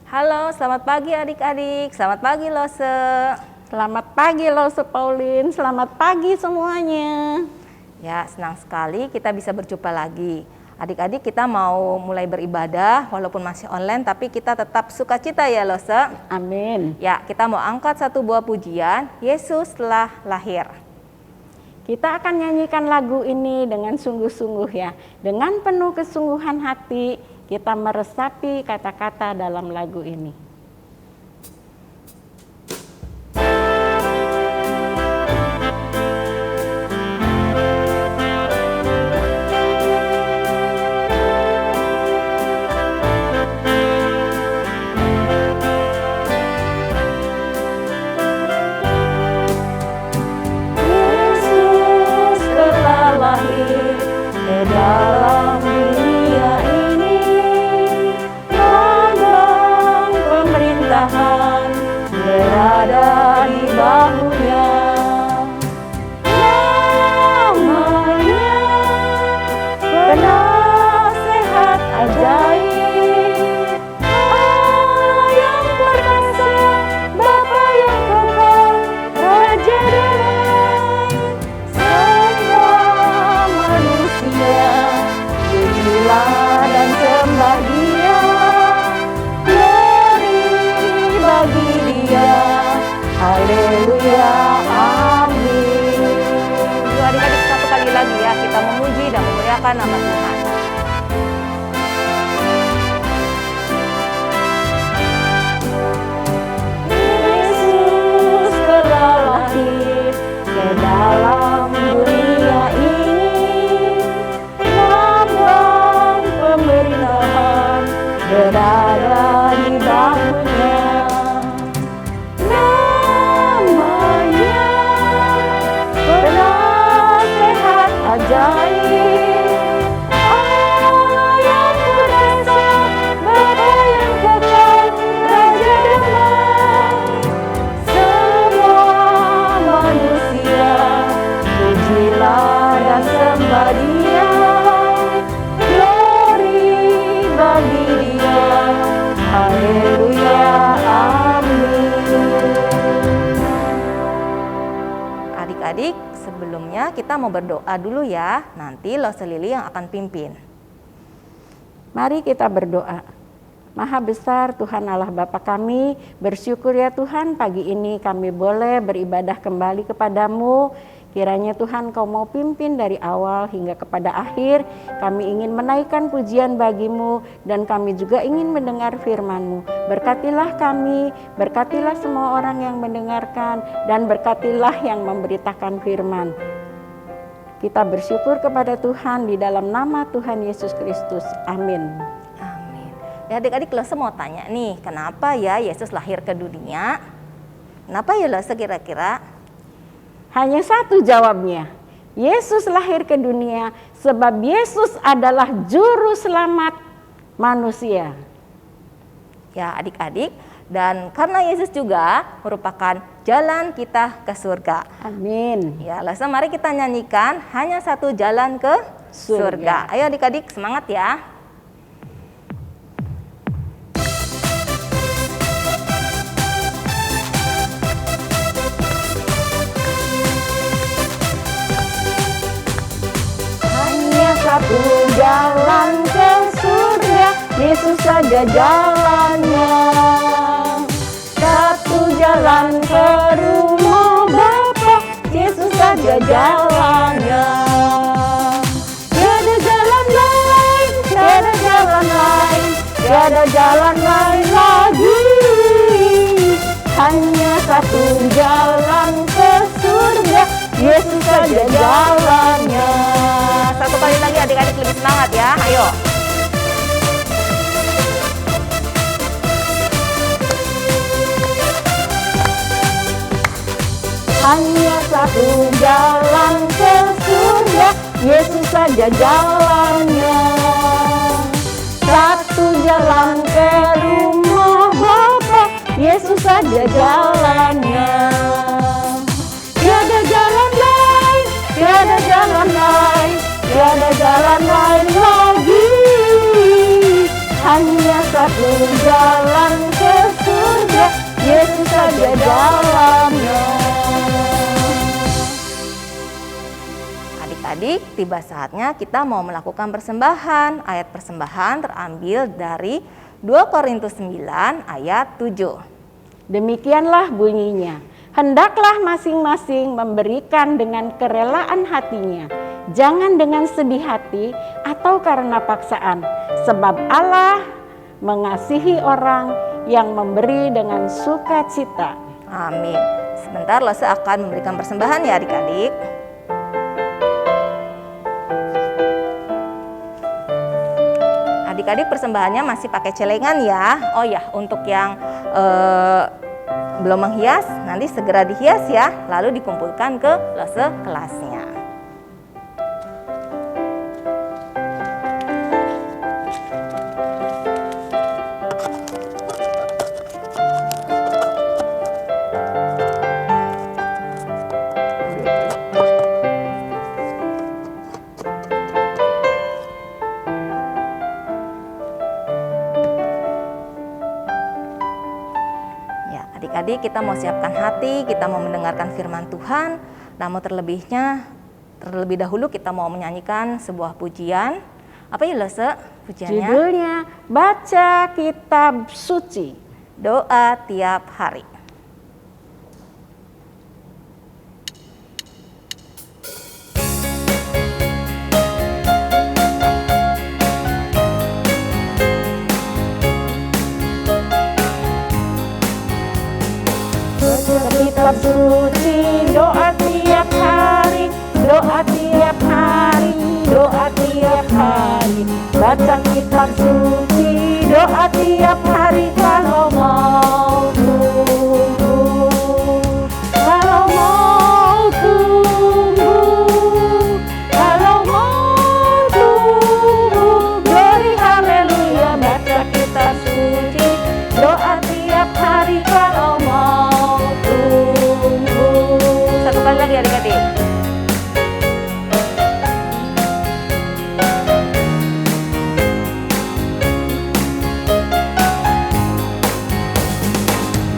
Halo, selamat pagi adik-adik. Selamat pagi Lose. Selamat pagi Lose Pauline, selamat pagi semuanya. Ya, senang sekali kita bisa berjumpa lagi. Adik-adik, kita mau mulai beribadah walaupun masih online, tapi kita tetap sukacita ya Lose. Amin. Ya, kita mau angkat satu buah pujian, Yesus telah lahir. Kita akan nyanyikan lagu ini dengan sungguh-sungguh ya. Dengan penuh kesungguhan hati kita meresapi kata-kata dalam lagu ini. Dalam dunia ini, lambang pemerintahan berada di bahunya. Namanya penasehat ajaib, Allah yang perkasa, Bapa yang kekal, Raja damai. Semua manusia pujilah dan sembah Dia, glory bagi Dia, haleluya, amin. Yuk adik-adik, satu kali lagi ya, kita memuji dan memuliakan nama Tuhan. Yesus telah lahir ke dalam dunia ini, lambang pemerintahan berada di bahunya. Namanya penasehat ajaib, Allah yang perkasa, Bapa yang kekal, Raja damai. Semua manusia pujilah dan sembah Dia, glory bagi Dia, haleluya, amin. Adik-adik, sebelumnya kita mau berdoa dulu ya. Nanti Lose Lili yang akan pimpin. Mari kita berdoa. Maha besar Tuhan Allah Bapa kami, bersyukur ya Tuhan pagi ini kami boleh beribadah kembali kepadamu. Kiranya Tuhan Kau mau pimpin dari awal hingga kepada akhir. Kami ingin menaikkan pujian bagimu dan kami juga ingin mendengar firman-Mu. Berkatilah kami, berkatilah semua orang yang mendengarkan dan berkatilah yang memberitakan firman. Kita bersyukur kepada Tuhan di dalam nama Tuhan Yesus Kristus. Amin. Amin. Ya adik-adik, Lose mau tanya nih, kenapa ya Yesus lahir ke dunia? Kenapa ya Lose kira-kira? Hanya satu jawabnya. Yesus lahir ke dunia sebab Yesus adalah juru selamat manusia. Ya adik-adik, dan karena Yesus juga merupakan jalan kita ke surga. Amin. Ya Lose, mari kita nyanyikan hanya satu jalan ke surga. Ayo adik-adik, semangat ya. Satu jalan ke surga, Yesus saja jalannya. Satu jalan ke rumah Bapa, Yesus saja jalannya. Tiada jalan lain, tiada jalan lain, tiada jalan lain lagi. Hanya satu jalan ke surga, Yesus saja jalannya. Satu kali lagi adik-adik, lebih semangat ya, ayo. Hanya satu jalan ke surga, Yesus saja jalannya. Satu jalan ke rumah Bapa, Yesus saja jalannya. Tiada jalan lain, tiada jalan lain, tiada jalan lain lagi. Hanya satu jalan ke surga, Yesus saja jalannya. Adik-adik, tiba saatnya kita mau melakukan persembahan. Ayat persembahan terambil dari 2 Korintus 9 ayat 7. Demikianlah bunyinya, hendaklah masing-masing memberikan dengan kerelaan hatinya, jangan dengan sedih hati atau karena paksaan, sebab Allah mengasihi orang yang memberi dengan sukacita. Amin. Sebentar Lose akan memberikan persembahan ya adik-adik. Adik-adik persembahannya masih pakai celengan ya. Oh ya, untuk yang belum menghias, nanti segera dihias ya, lalu dikumpulkan ke Lose kelasnya. Adik-adik, kita mau siapkan hati, kita mau mendengarkan firman Tuhan. Namun terlebih dahulu kita mau menyanyikan sebuah pujian. Apa ya Lose pujiannya? Judulnya Baca Kitab Suci, Doa Tiap Hari. Kitab suci, doa tiap hari, doa tiap hari, doa tiap hari. Baca kitab suci, doa tiap hari kalau mau tumbuh, kalau mau tumbuh, kalau mau tumbuh. Glory haleluya, baca kitab suci, doa tiap hari kalau mau. Satu kali lagi adik-adik.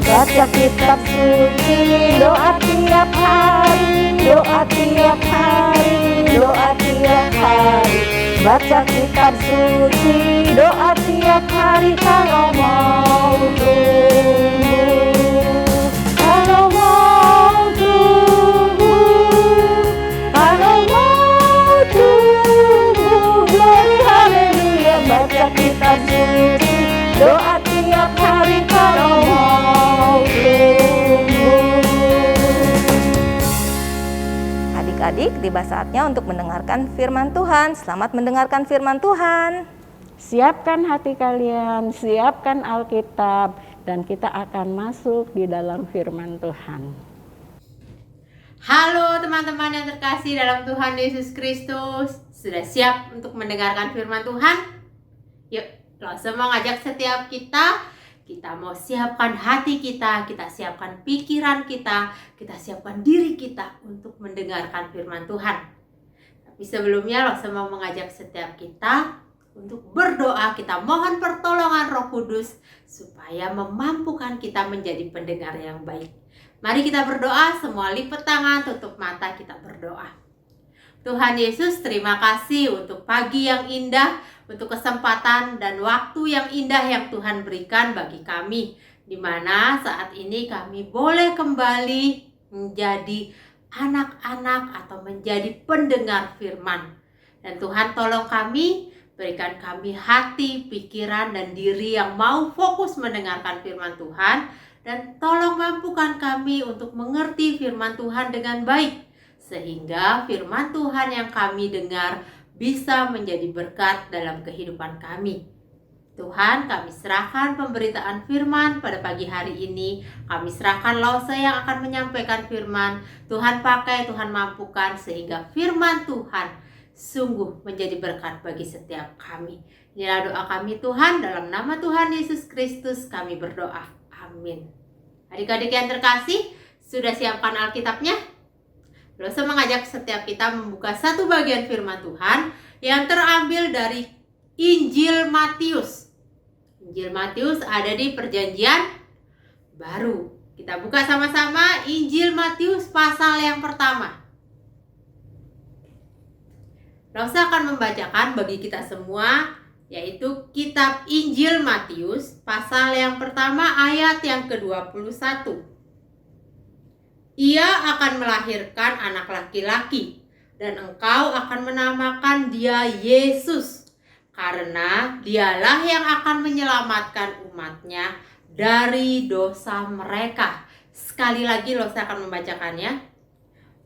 Baca kitab suci, doa tiap hari, doa tiap hari, doa tiap hari. Baca kitab suci, doa tiap hari kalau mau tumbuh, kalau mau tumbuh, kalau mau tumbuh. Glory haleluya, baca kitab suci, doa tiap hari kalau mau tumbuh. Adik-adik, tiba saatnya untuk mendengarkan firman Tuhan. Selamat mendengarkan firman Tuhan. Siapkan hati kalian, siapkan Alkitab, dan kita akan masuk di dalam firman Tuhan. Halo teman-teman yang terkasih dalam Tuhan Yesus Kristus. Sudah siap untuk mendengarkan firman Tuhan? Yuk, Lose mau ngajak setiap kita mau siapkan hati kita siapkan pikiran kita siapkan diri kita untuk mendengarkan firman Tuhan. Tapi sebelumnya Lose mau mengajak setiap kita untuk berdoa. Kita mohon pertolongan Roh Kudus supaya memampukan kita menjadi pendengar yang baik. Mari kita berdoa, semua lipat tangan, tutup mata, kita berdoa. Tuhan Yesus, terima kasih untuk pagi yang indah, untuk kesempatan dan waktu yang indah yang Tuhan berikan bagi kami, di mana saat ini kami boleh kembali menjadi anak-anak atau menjadi pendengar firman. Dan Tuhan tolong kami, berikan kami hati, pikiran, dan diri yang mau fokus mendengarkan firman Tuhan. Dan tolong mampukan kami untuk mengerti firman Tuhan dengan baik, sehingga firman Tuhan yang kami dengar bisa menjadi berkat dalam kehidupan kami. Tuhan, kami serahkan pemberitaan firman pada pagi hari ini. Kami serahkan Lose yang akan menyampaikan firman. Tuhan pakai, Tuhan mampukan, sehingga firman Tuhan sungguh menjadi berkat bagi setiap kami. Inilah doa kami Tuhan, dalam nama Tuhan Yesus Kristus kami berdoa. Amin. Adik-adik yang terkasih, sudah siapkan Alkitabnya? Lose mengajak setiap kita membuka satu bagian firman Tuhan yang terambil dari Injil Matius Injil Matius ada di Perjanjian Baru. Kita buka sama-sama Injil Matius pasal yang pertama. Rosa akan membacakan bagi kita semua, yaitu kitab Injil Matius pasal yang pertama ayat yang ke-21. Ia akan melahirkan anak laki-laki, dan engkau akan menamakan dia Yesus, karena dialah yang akan menyelamatkan umatnya dari dosa mereka. Sekali lagi Rosa akan membacakannya.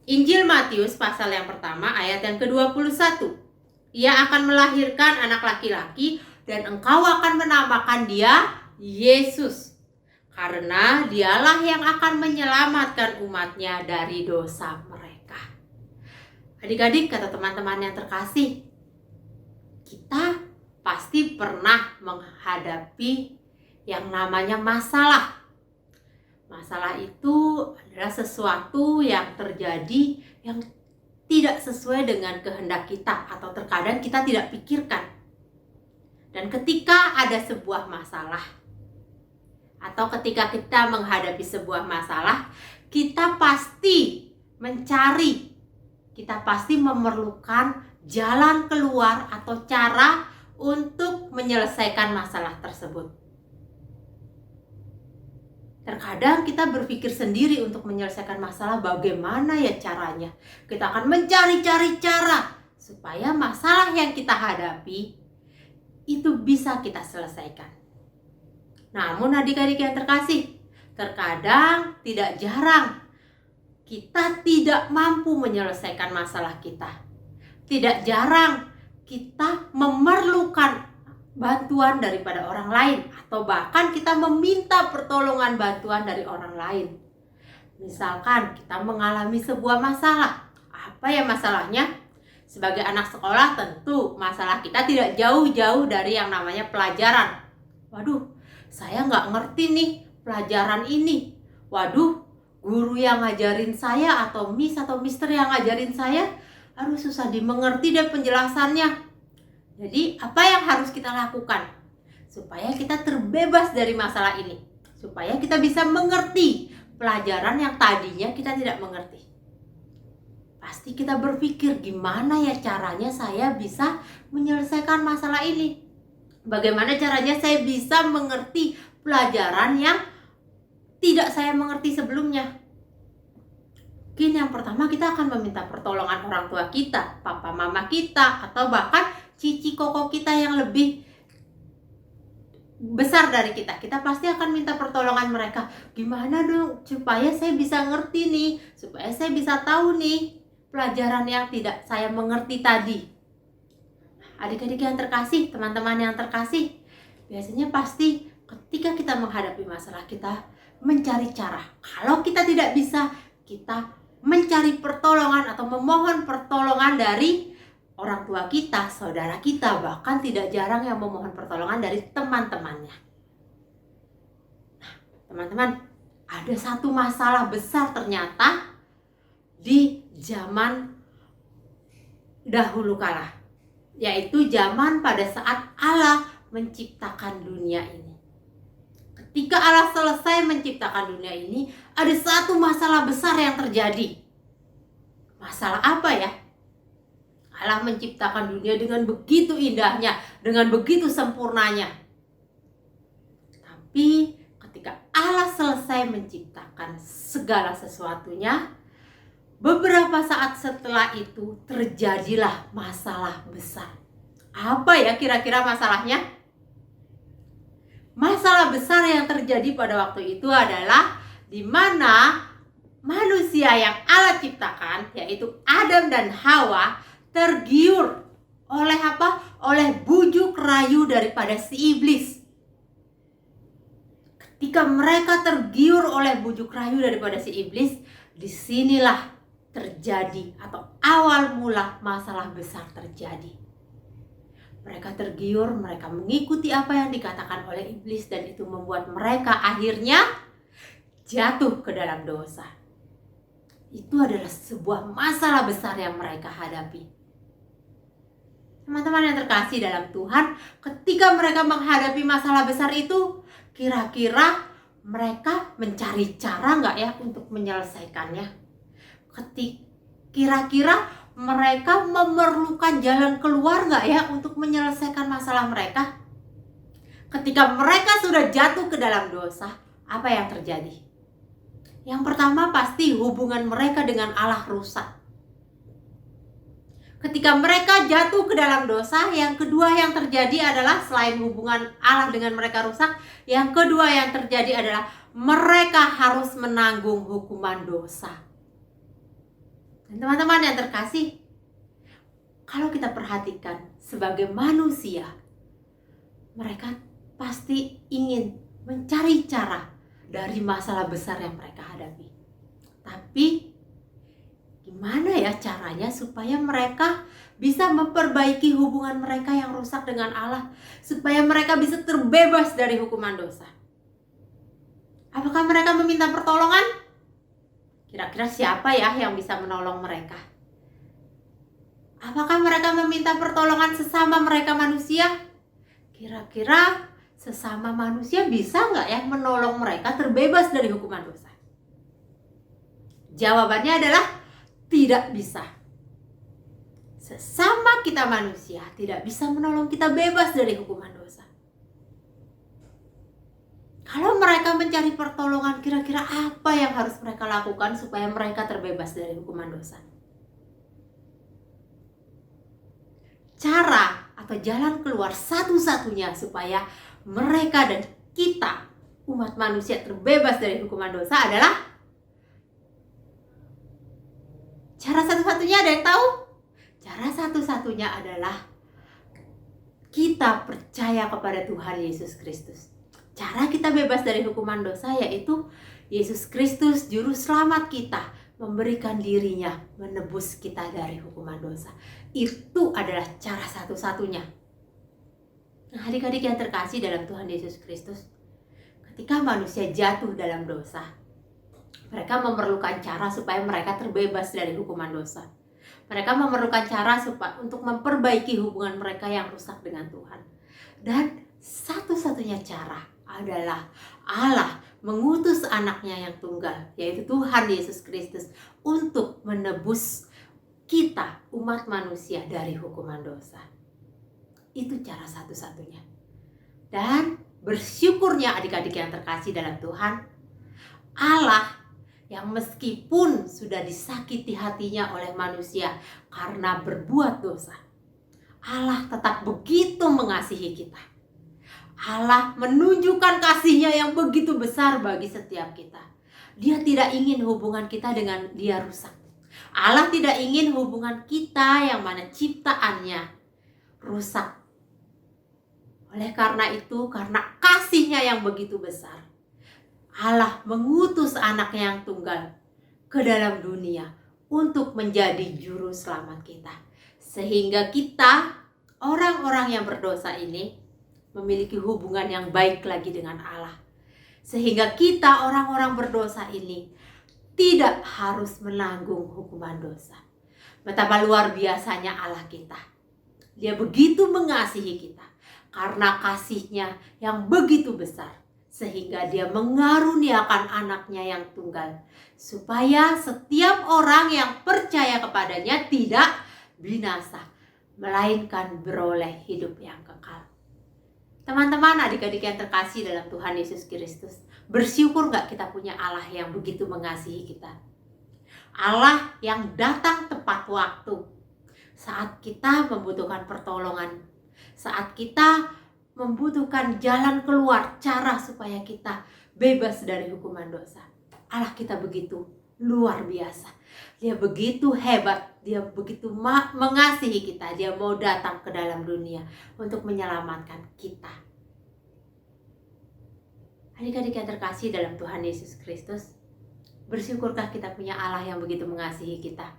Injil Matius pasal yang pertama ayat yang ke-21. Ia akan melahirkan anak laki-laki, dan engkau akan menamakan dia Yesus, karena dialah yang akan menyelamatkan umatnya dari dosa mereka. Adik-adik, kata teman-teman yang terkasih, kita pasti pernah menghadapi yang namanya masalah. Masalah itu adalah sesuatu yang terjadi yang tidak sesuai dengan kehendak kita, atau terkadang kita tidak pikirkan. Dan ketika ada sebuah masalah, atau ketika kita menghadapi sebuah masalah, kita pasti mencari, kita pasti memerlukan jalan keluar atau cara untuk menyelesaikan masalah tersebut. Terkadang kita berpikir sendiri untuk menyelesaikan masalah, bagaimana ya caranya. Kita akan mencari-cari cara supaya masalah yang kita hadapi itu bisa kita selesaikan. Namun adik-adik yang terkasih, terkadang tidak jarang kita tidak mampu menyelesaikan masalah kita. Tidak jarang kita memerlukan bantuan daripada orang lain, atau bahkan kita meminta pertolongan bantuan dari orang lain. Misalkan kita mengalami sebuah masalah. Apa ya masalahnya? Sebagai anak sekolah tentu masalah kita tidak jauh-jauh dari yang namanya pelajaran. Waduh, saya nggak ngerti nih pelajaran ini. Waduh, guru yang ngajarin saya atau miss atau mister yang ngajarin saya, aduh susah dimengerti deh penjelasannya. Jadi apa yang harus kita lakukan supaya kita terbebas dari masalah ini? Supaya kita bisa mengerti pelajaran yang tadinya kita tidak mengerti. Pasti kita berpikir, gimana ya caranya saya bisa menyelesaikan masalah ini? Bagaimana caranya saya bisa mengerti pelajaran yang tidak saya mengerti sebelumnya? Mungkin yang pertama kita akan meminta pertolongan orang tua kita, papa mama kita, atau bahkan cici koko kita yang lebih besar dari kita. Kita pasti akan minta pertolongan mereka. Gimana dong supaya saya bisa ngerti nih, supaya saya bisa tahu nih pelajaran yang tidak saya mengerti tadi. Adik-adik yang terkasih, teman-teman yang terkasih, biasanya pasti ketika kita menghadapi masalah, kita mencari cara. Kalau kita tidak bisa, kita mencari pertolongan atau memohon pertolongan dari orang tua kita, saudara kita, bahkan tidak jarang yang memohon pertolongan dari teman-temannya. Nah, teman-teman, ada satu masalah besar ternyata di zaman dahulu kala, yaitu zaman pada saat Allah menciptakan dunia ini. Ketika Allah selesai menciptakan dunia ini, ada satu masalah besar yang terjadi. Masalah apa ya? Allah menciptakan dunia dengan begitu indahnya, dengan begitu sempurnanya. Tapi ketika Allah selesai menciptakan segala sesuatunya, beberapa saat setelah itu terjadilah masalah besar. Apa ya kira-kira masalahnya? Masalah besar yang terjadi pada waktu itu adalah di mana manusia yang Allah ciptakan, yaitu Adam dan Hawa, tergiur oleh apa? Oleh bujuk rayu daripada si iblis. Ketika mereka tergiur oleh bujuk rayu daripada si iblis, disinilah terjadi atau awal mula masalah besar terjadi. Mereka tergiur, mereka mengikuti apa yang dikatakan oleh iblis, dan itu membuat mereka akhirnya jatuh ke dalam dosa. Itu adalah sebuah masalah besar yang mereka hadapi. Teman-teman yang terkasih dalam Tuhan, ketika mereka menghadapi masalah besar itu, kira-kira mereka mencari cara nggak ya untuk menyelesaikannya? Kira-kira mereka memerlukan jalan keluar nggak ya untuk menyelesaikan masalah mereka? Ketika mereka sudah jatuh ke dalam dosa, apa yang terjadi? Yang pertama pasti hubungan mereka dengan Allah rusak. Ketika mereka jatuh ke dalam dosa, yang kedua yang terjadi adalah selain hubungan Allah dengan mereka rusak, yang kedua yang terjadi adalah mereka harus menanggung hukuman dosa. Dan teman-teman yang terkasih, kalau kita perhatikan sebagai manusia, mereka pasti ingin mencari cara dari masalah besar yang mereka hadapi. Tapi gimana ya caranya supaya mereka bisa memperbaiki hubungan mereka yang rusak dengan Allah, supaya mereka bisa terbebas dari hukuman dosa? Apakah mereka meminta pertolongan? Kira-kira siapa ya yang bisa menolong mereka? Apakah mereka meminta pertolongan sesama mereka manusia? Kira-kira sesama manusia bisa nggak ya menolong mereka terbebas dari hukuman dosa? Jawabannya adalah tidak bisa. Sesama kita manusia tidak bisa menolong kita bebas dari hukuman dosa. Kalau mereka mencari pertolongan, kira-kira apa yang harus mereka lakukan supaya mereka terbebas dari hukuman dosa? Cara atau jalan keluar satu-satunya supaya mereka dan kita, umat manusia, terbebas dari hukuman dosa adalah cara satu-satunya, ada yang tahu? Cara satu-satunya adalah kita percaya kepada Tuhan Yesus Kristus. Cara kita bebas dari hukuman dosa yaitu Yesus Kristus juru selamat kita memberikan dirinya menebus kita dari hukuman dosa. Itu adalah cara satu-satunya. Nah, adik-adik yang terkasih dalam Tuhan Yesus Kristus, ketika manusia jatuh dalam dosa, mereka memerlukan cara supaya mereka terbebas dari hukuman dosa. Mereka memerlukan cara untuk memperbaiki hubungan mereka yang rusak dengan Tuhan. Dan satu-satunya cara adalah Allah mengutus anaknya yang tunggal, yaitu Tuhan Yesus Kristus, untuk menebus kita, umat manusia, dari hukuman dosa. Itu cara satu-satunya. Dan bersyukurnya adik-adik yang terkasih dalam Tuhan, Allah yang meskipun sudah disakiti hatinya oleh manusia karena berbuat dosa, Allah tetap begitu mengasihi kita. Allah menunjukkan kasih-Nya yang begitu besar bagi setiap kita. Dia tidak ingin hubungan kita dengan Dia rusak. Allah tidak ingin hubungan kita yang mana ciptaannya rusak. Oleh karena itu, karena kasih-Nya yang begitu besar, Allah mengutus anaknya yang tunggal ke dalam dunia untuk menjadi juru selamat kita. Sehingga kita, orang-orang yang berdosa ini, memiliki hubungan yang baik lagi dengan Allah. Sehingga kita, orang-orang berdosa ini, tidak harus menanggung hukuman dosa. Betapa luar biasanya Allah kita. Dia begitu mengasihi kita karena kasih-Nya yang begitu besar, sehingga Dia mengaruniakan anaknya yang tunggal, supaya setiap orang yang percaya kepadanya tidak binasa, melainkan beroleh hidup yang kekal. Teman-teman, adik-adik yang terkasih dalam Tuhan Yesus Kristus, bersyukur gak kita punya Allah yang begitu mengasihi kita? Allah yang datang tepat waktu saat kita membutuhkan pertolongan, saat kita membutuhkan jalan keluar, cara supaya kita bebas dari hukuman dosa. Allah kita begitu luar biasa. Dia begitu hebat, Dia begitu mengasihi kita. Dia mau datang ke dalam dunia untuk menyelamatkan kita. Adik-adik yang terkasih dalam Tuhan Yesus Kristus, bersyukurkah kita punya Allah yang begitu mengasihi kita?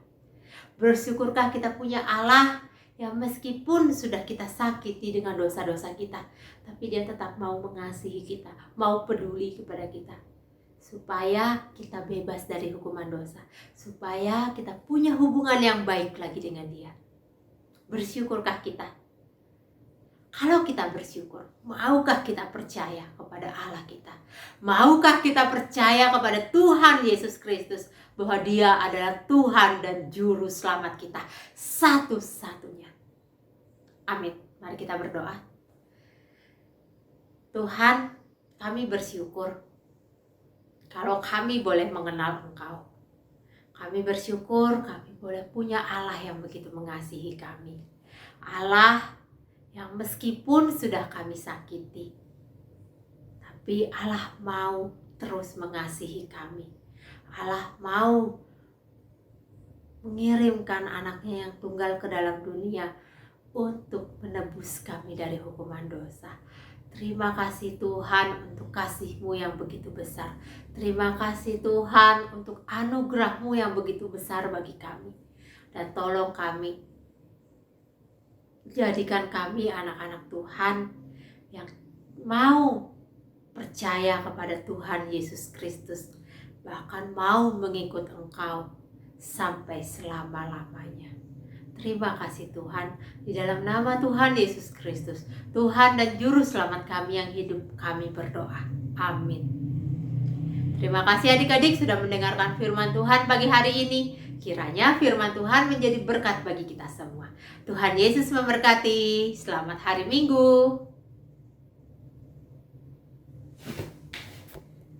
Bersyukurkah kita punya Allah yang meskipun sudah kita sakiti dengan dosa-dosa kita, tapi Dia tetap mau mengasihi kita, mau peduli kepada kita, supaya kita bebas dari hukuman dosa, supaya kita punya hubungan yang baik lagi dengan Dia. Bersyukurkah kita? Kalau kita bersyukur, maukah kita percaya kepada Allah kita? Maukah kita percaya kepada Tuhan Yesus Kristus bahwa Dia adalah Tuhan dan Juru Selamat kita satu-satunya? Amin. Mari kita berdoa. Tuhan, kami bersyukur kalau kami boleh mengenal Engkau. Kami bersyukur kami boleh punya Allah yang begitu mengasihi kami. Allah yang meskipun sudah kami sakiti, tapi Allah mau terus mengasihi kami. Allah mau mengirimkan anaknya yang tunggal ke dalam dunia untuk menebus kami dari hukuman dosa. Terima kasih Tuhan untuk kasih-Mu yang begitu besar. Terima kasih Tuhan untuk anugerah-Mu yang begitu besar bagi kami. Dan tolong kami, jadikan kami anak-anak Tuhan yang mau percaya kepada Tuhan Yesus Kristus, bahkan mau mengikut Engkau sampai selama-lamanya. Terima kasih Tuhan, di dalam nama Tuhan Yesus Kristus, Tuhan dan Juru Selamat kami yang hidup, kami berdoa. Amin. Terima kasih adik-adik sudah mendengarkan firman Tuhan pagi hari ini. Kiranya firman Tuhan menjadi berkat bagi kita semua. Tuhan Yesus memberkati. Selamat hari Minggu.